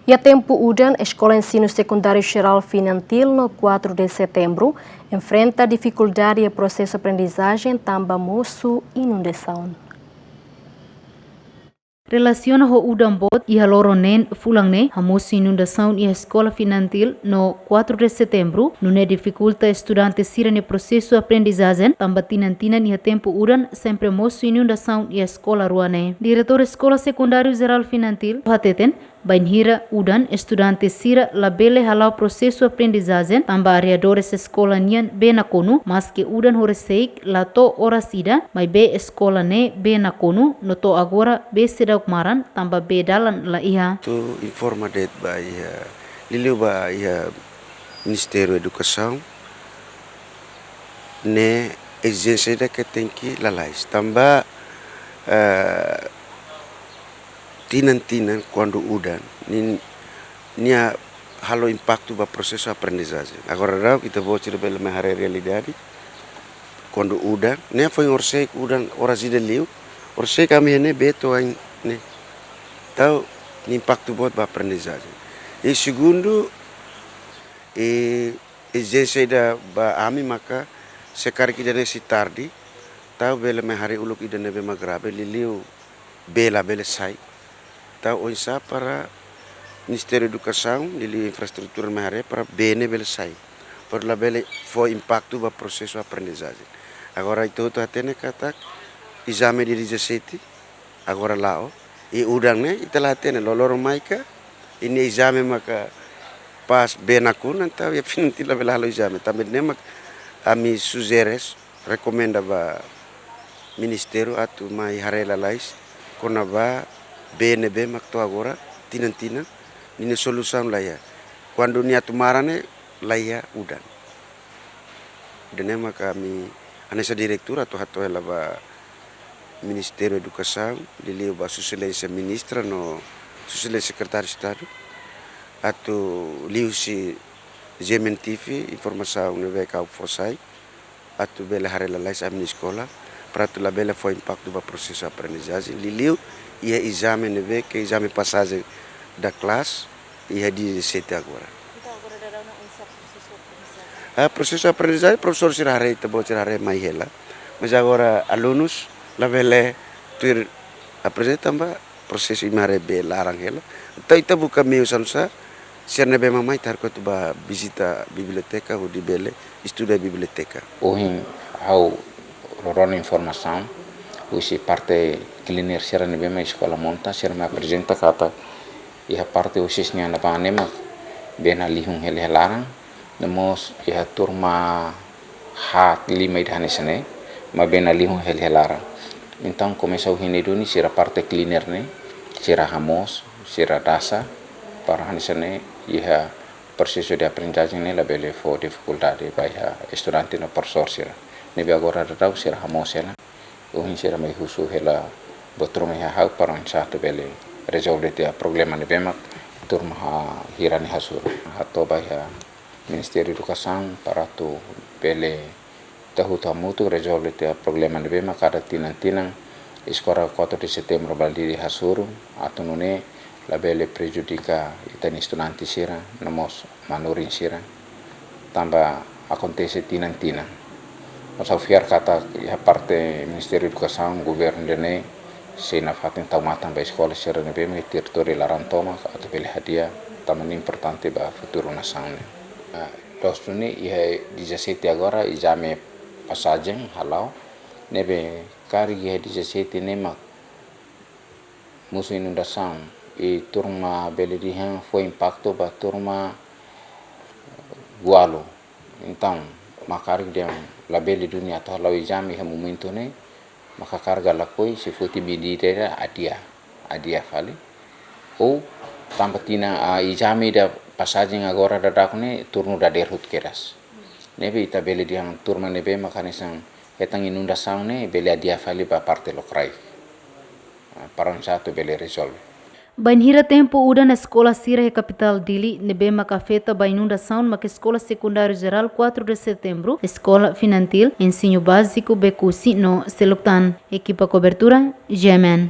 E a tempo udan, a Escola Ensino Secundário Geral Finantil, no 4 de setembro, enfrenta dificuldade e processo de aprendizagem, tamba moço inundação. Relaciona ho udambot e haloronen fulangne hamoso inundação e a escola finantil no 4 de setembro, nune dificulta estudante sira ne processo de aprendizagem, tamba tinantina e a tempo udan sempre moço inundação e a escola ruane. Diretor Escola Secundário Geral Finantil, hateten, bainhira udan estudante sira labele halau processo de aprendizagem, tamba areadores escola nian bena konu, mas que udan horeseik lato ora sida, mai be escola ne bena konu, noto agora be sida kemaran tambah bedalan la iha. Tu informadet by Liliu by Ministério da Educação ne exigência da que tem que lalais. Tambah tinan quando udan nia halo impacto ba processo aprendizagem. Agora rau kita bawa cerita bela mahare realidade quando udan ne foi orsei udan orasida liu orsei kami ne beto ai ne tau impacto bot ba aprendizagem. E segundo exigência da ba ami maka sekarang kita nesi tardi tau bela mahare uluk ida nebe magrabe liliu bela sai tau onsa para Ministério da Educação de infraestrutura mahare para bene sai por la bele foi impacto ba processo aprendizagem. Agora itu atene kata exame de 17 agora lá e udang ne itelah atene loloro maika ini exame maka pas benakun antau ya finti la bela halo exame também ne mak ami sugeres recomenda ba Ministério atu mai harela lais kona ba BNB makto agora tinan ini solução lá ya quando nia tumarane lá ya udan denema kami anessa diretor atau hato ela ba Ministério da Educação liliu ba susilência ministra no susilência secretário de Estado atau liu si gementifi informação no VK Fosai atau bela harela lais a minha escola para tu la bela foi impacto ba processo aprendizagem liliu e exame neve que exame passagem da classe e é 17 agora. Então agora dará uma processo aprendizagem. Processo aprendizagem professor sirare tabo sirare mai hela. Mas agora alunos la bela tur apresenta ba processo imare be larang hela. Então ita buka meio sansa sirne be mamai tar ko ba visita biblioteca ou di bele estuda biblioteca. Ohin au roron informação usi parte cleaner sira ne bema escola monta sira me apresenta kata iha parte usisnya na panema bena lihung helalarang nemos iha turma hat lima idhane sene ma bena lihung helalarang então começou hiniduni sira parte cleaner ne sira hamos sira dasa para hanisane iha processo de aprendizagem ne la bele fo dificuldade ba iha estudante no professor sira nebe agora da sira hamos ela ohin sira mai husu hela botrom iha hau para un satu bele resolve te problema ne bema turma hirani hasur hato ba iha Ministério da Educação para tu bele tahuta mutu resolve te problema ne bema kada tinan escola 4 de setembro baldiri hasur atunune la bele prejudica itani estudanti sira namos manurin sira tamba acontece tinan mas ao fiar kata a parte Ministério da Educação governo dene se na fatin taumatan ba escola sira ne bema território larantoma atau bele hadia taman importante ba futuro nação ne dostune ia 17 agora exame passagem halau nebe kari ia 17 nema musu inundação e turma bele dihan foi impacto ba turma gualo então makari dia la bele dunia to halau exame ha momento ne maka carga la koi se foti bidira adia fali ou tampatina a exame da passagem agora da dakne turno da derhut keras nebe ita bele diang turma nebe makanisang hetang inundação ne bele adia fali ba parte lokrai para um satu bele resolve. Banhira tempo uda na escola Sira e capital Dili, nebe macafeta ba inundação ma escola secundário geral 4 de setembro, escola finantil, ensino básico Becusi no Seluktan, equipa cobertura, Gemen.